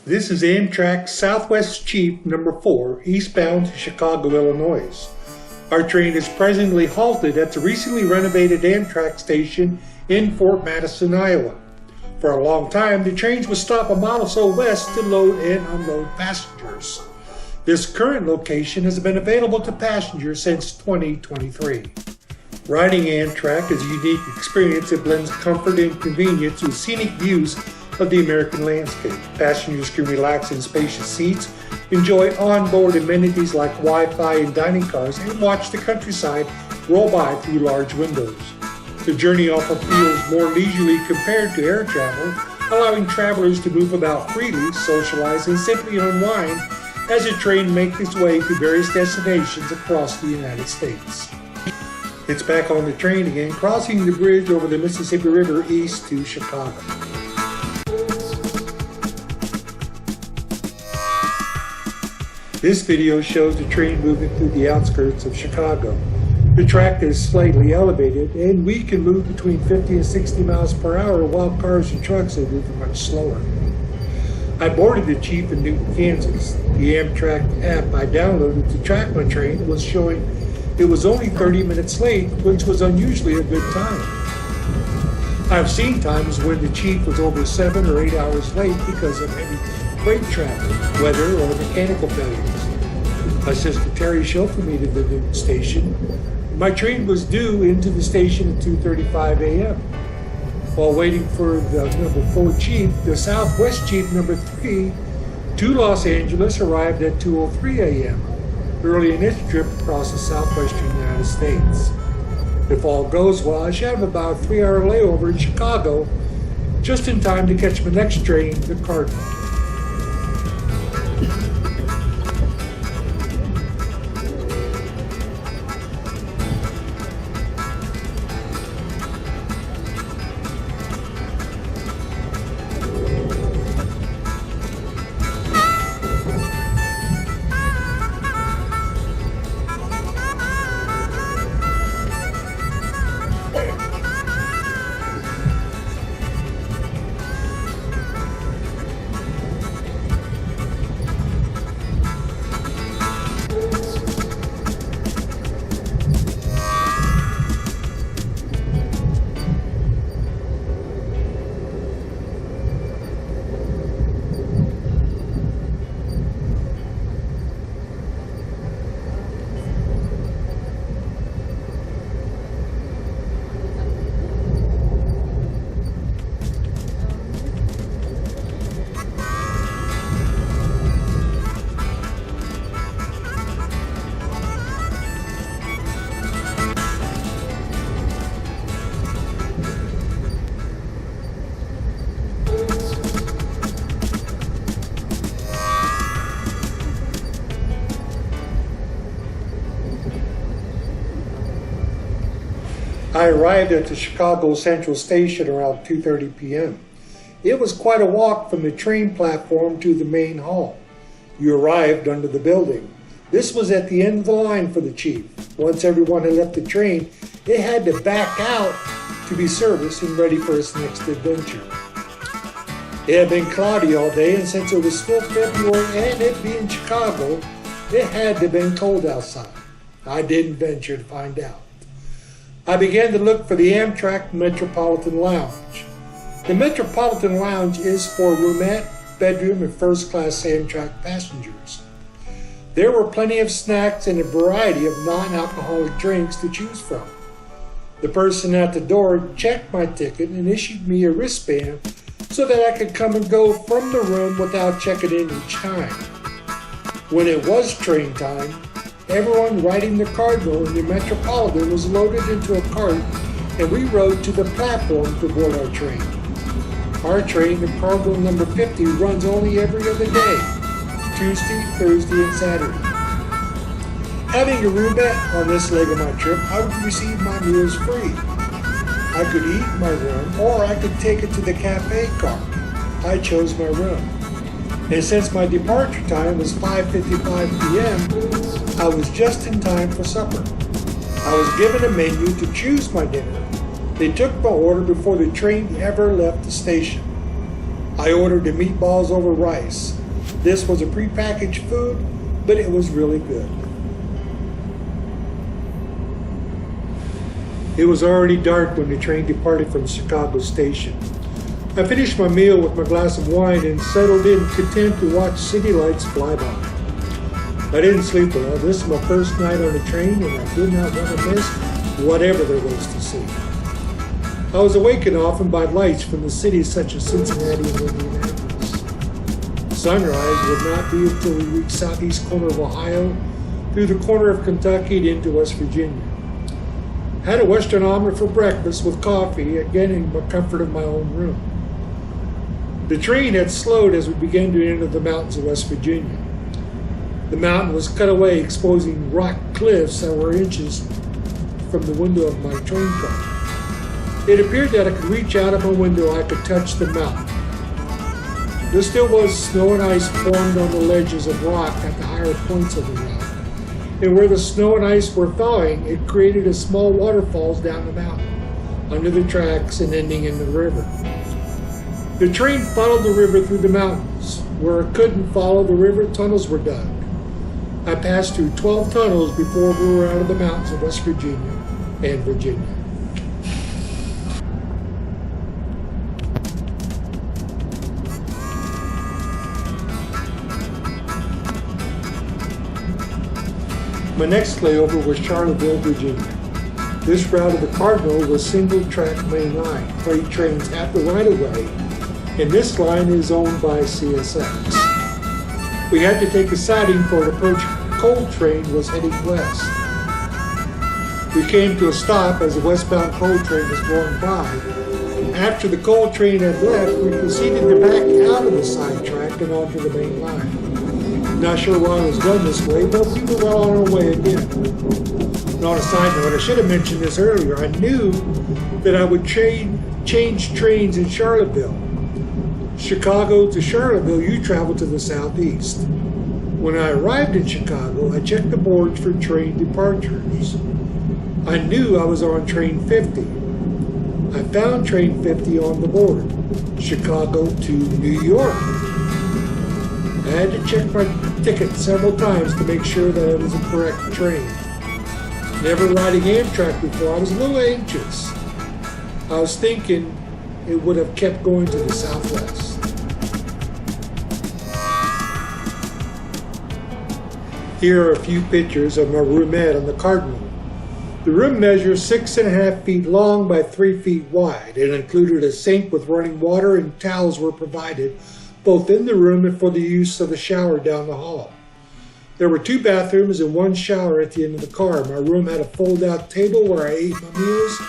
This is Amtrak Southwest Chief number 4, eastbound to Chicago, Illinois. Our train is presently halted at the recently renovated Amtrak station in Fort Madison, Iowa. For a long time, the trains would stop a mile or so west to load and unload passengers. This current location has been available to passengers since 2023. Riding Amtrak is a unique experience that blends comfort and convenience with scenic views of the American landscape. Passengers can relax in spacious seats, enjoy onboard amenities like Wi-Fi and dining cars, and watch the countryside roll by through large windows. The journey often feels more leisurely compared to air travel, allowing travelers to move about freely, socialize, and simply unwind as the train makes its way to various destinations across the United States. It's back on the train again, crossing the bridge over the Mississippi River east to Chicago. This video shows the train moving through the outskirts of Chicago. The track is slightly elevated, and we can move between 50 and 60 miles per hour while cars and trucks are moving much slower. I boarded the Chief in Newton, Kansas. The Amtrak app I downloaded to track my train was showing it was only 30 minutes late, which was unusually a good time. I've seen times when the Chief was over 7 or 8 hours late because of heavy freight traffic, weather, or mechanical failures. My sister Terry chauffeured me to the Newton station. My train was due into the station at 2:35 a.m. While waiting for the number 4 Chief, the Southwest Chief number 3 to Los Angeles arrived at 2:03 a.m. early in its trip across the southwestern United States. If all goes well, I should have about a 3-hour layover in Chicago, just in time to catch my next train, the Cardinal. I arrived at the Chicago Central Station around 2:30 p.m. It was quite a walk from the train platform to the main hall. You arrived under the building. This was at the end of the line for the Chief. Once everyone had left the train, it had to back out to be serviced and ready for its next adventure. It had been cloudy all day, and since it was still February and it being Chicago, it had to have been cold outside. I didn't venture to find out. I began to look for the Amtrak Metropolitan Lounge. The Metropolitan Lounge is for roomette, bedroom, and first-class Amtrak passengers. There were plenty of snacks and a variety of non-alcoholic drinks to choose from. The person at the door checked my ticket and issued me a wristband so that I could come and go from the room without checking in each time. When it was train time, everyone riding the Cardinal in the Metropolitan was loaded into a cart, and we rode to the platform to board our train. Our train, the Cardinal number 50, runs only every other day, Tuesday, Thursday, and Saturday. Having a roomette on this leg of my trip, I would receive my meals free. I could eat in my room, or I could take it to the cafe car. I chose my room. And since my departure time was 5:55 p.m., I was just in time for supper. I was given a menu to choose my dinner. They took my order before the train ever left the station. I ordered the meatballs over rice. This was a prepackaged food, but it was really good. It was already dark when the train departed from Chicago Station. I finished my meal with my glass of wine and settled in, content to watch city lights fly by. I didn't sleep well. This is my first night on the train, and I did not want to miss whatever there was to see. I was awakened often by lights from the cities such as Cincinnati and Indianapolis. Sunrise would not be until we reached southeast corner of Ohio, through the corner of Kentucky and into West Virginia. Had a Western omelet for breakfast with coffee, again in the comfort of my own room. The train had slowed as we began to enter the mountains of West Virginia. The mountain was cut away, exposing rock cliffs that were inches from the window of my train car. It appeared that I could reach out of my window, I could touch the mountain. There still was snow and ice formed on the ledges of rock at the higher points of the mountain. And where the snow and ice were thawing, it created a small waterfalls down the mountain, under the tracks and ending in the river. The train followed the river through the mountains. Where it couldn't follow the river, tunnels were dug. I passed through 12 tunnels before we were out of the mountains of West Virginia and Virginia. My next layover was Charlottesville, Virginia. This route of the Cardinal was single-track main line. Freight trains have the right-of-way, and this line is owned by CSX. We had to take a siding for an approach coal train was heading west. We came to a stop as the westbound coal train was going by. After the coal train had left, we proceeded to back out of the side track and onto the main line. Not sure why it was done this way, but we were well on our way again. And on a side note, I should have mentioned this earlier. I knew that I would change trains in Charlottesville. Chicago to Charlottesville, you travel to the southeast. When I arrived in Chicago, I checked the boards for train departures. I knew I was on train 50. I found train 50 on the board, Chicago to New York. I had to check my ticket several times to make sure that it was the correct train. Never riding Amtrak before, I was a little anxious. I was thinking it would have kept going to the southwest. Here are a few pictures of my roomette on the Cardinal. The room measures 6.5 feet long by 3 feet wide. It included a sink with running water, and towels were provided both in the room and for the use of the shower down the hall. There were 2 bathrooms and 1 shower at the end of the car. My room had a fold-out table where I ate my meals.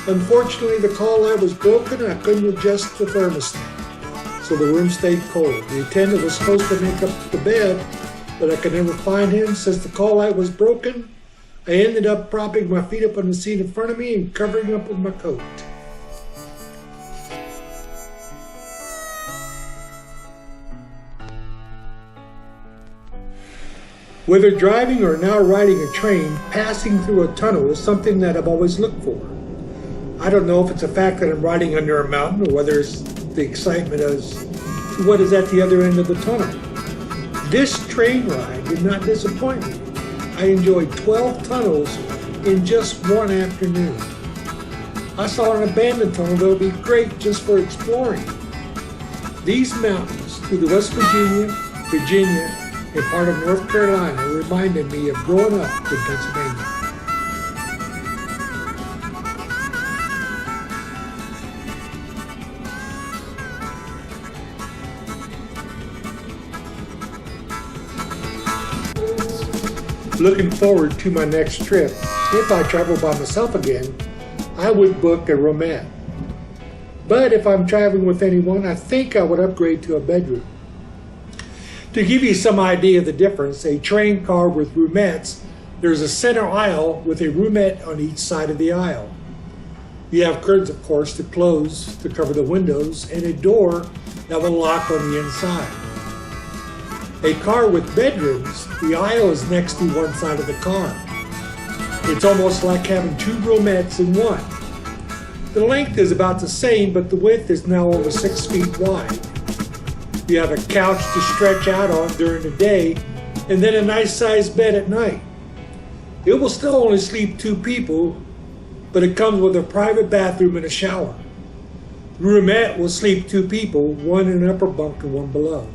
Unfortunately, the call light was broken and I couldn't adjust the thermostat, so the room stayed cold. The attendant was supposed to make up the bed, but I could never find him. Since the call light was broken, I ended up propping my feet up on the seat in front of me and covering up with my coat. Whether driving or now riding a train, passing through a tunnel is something that I've always looked for. I don't know if it's the fact that I'm riding under a mountain or whether it's the excitement as to what is at the other end of the tunnel. This train ride did not disappoint me. I enjoyed 12 tunnels in just one afternoon. I saw an abandoned tunnel that would be great just for exploring. These mountains through the West Virginia, and part of North Carolina reminded me of growing up in Pennsylvania. Looking forward to my next trip. If I travel by myself again, I would book a roomette. But if I'm traveling with anyone, I think I would upgrade to a bedroom. To give you some idea of the difference, a train car with roomettes, there's a center aisle with a roomette on each side of the aisle. You have curtains, of course, to close to cover the windows, and a door that will lock on the inside. A car with bedrooms, the aisle is next to one side of the car. It's almost like having 2 roomettes in one. The length is about the same, but the width is now over 6 feet wide. You have a couch to stretch out on during the day, and then a nice sized bed at night. It will still only sleep 2 people, but it comes with a private bathroom and a shower. Roomette will sleep 2 people, 1 in an upper bunk and 1 below.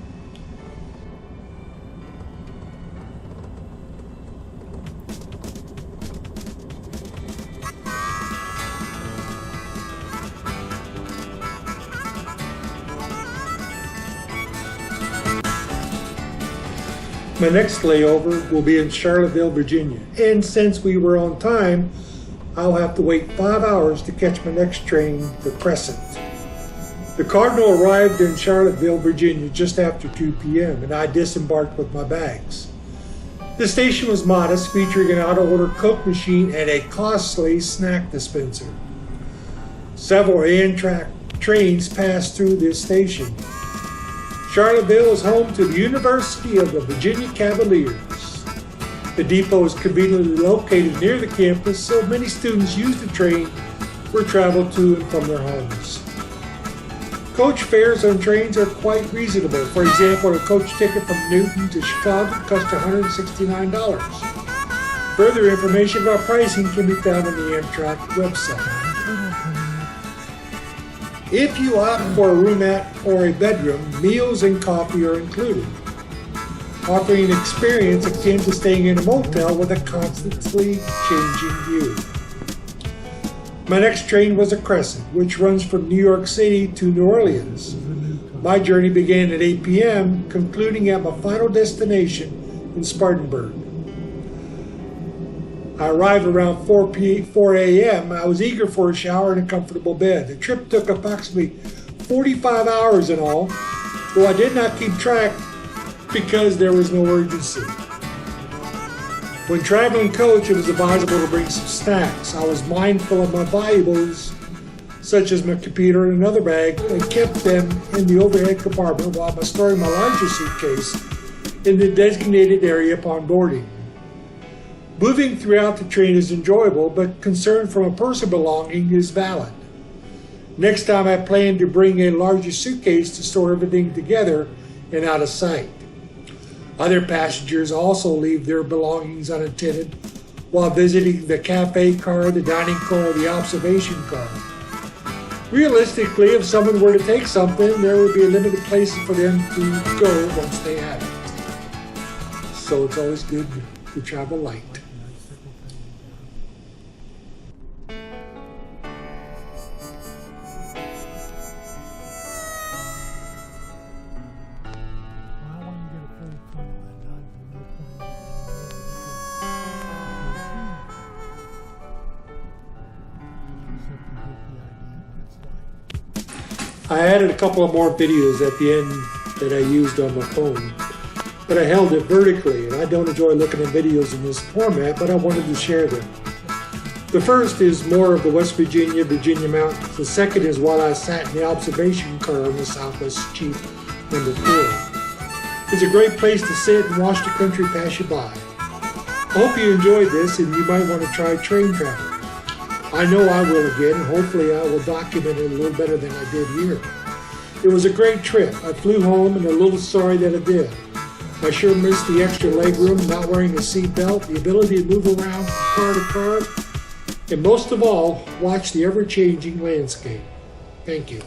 My next layover will be in Charlottesville, Virginia, and since we were on time, I'll have to wait 5 hours to catch my next train, the Cresant. The Cardinal arrived in Charlottesville, Virginia just after 2 p.m. and I disembarked with my bags. The station was modest, featuring an auto-order Coke machine and a costly snack dispenser. Several Amtrak trains passed through this station. Charlottesville is home to the University of the Virginia Cavaliers. The depot is conveniently located near the campus, so many students use the train for travel to and from their homes. Coach fares on trains are quite reasonable. For example, a coach ticket from Newton to Chicago costs $169. Further information about pricing can be found on the Amtrak website. If you opt for a roomette or a bedroom, meals and coffee are included, offering an experience akin to staying in a motel with a constantly changing view. My next train was a Cresant, which runs from New York City to New Orleans. My journey began at 8 p.m., concluding at my final destination in Spartanberg. I arrived around 4 a.m. I was eager for a shower and a comfortable bed. The trip took approximately 45 hours in all, though I did not keep track because there was no urgency. When traveling coach, it was advisable to bring some snacks. I was mindful of my valuables, such as my computer and another bag, and kept them in the overhead compartment while storing my larger suitcase in the designated area upon boarding. Moving throughout the train is enjoyable, but concern from a personal belonging is valid. Next time I plan to bring a larger suitcase to store everything together and out of sight. Other passengers also leave their belongings unattended while visiting the cafe car, the dining car, or the observation car. Realistically, if someone were to take something, there would be limited places for them to go once they have it. So it's always good to travel light. I added a couple of more videos at the end that I used on my phone, but I held it vertically, and I don't enjoy looking at videos in this format, but I wanted to share them. The first is more of the West Virginia Mountains. The second is while I sat in the observation car on the Southwest Chief number 4. It's a great place to sit and watch the country pass you by. I hope you enjoyed this, and you might want to try train travel. I know I will again, and hopefully I will document it a little better than I did here. It was a great trip. I flew home and a little sorry that I did. I sure missed the extra leg room, not wearing a seat belt, the ability to move around from car to car, and most of all, watch the ever-changing landscape. Thank you.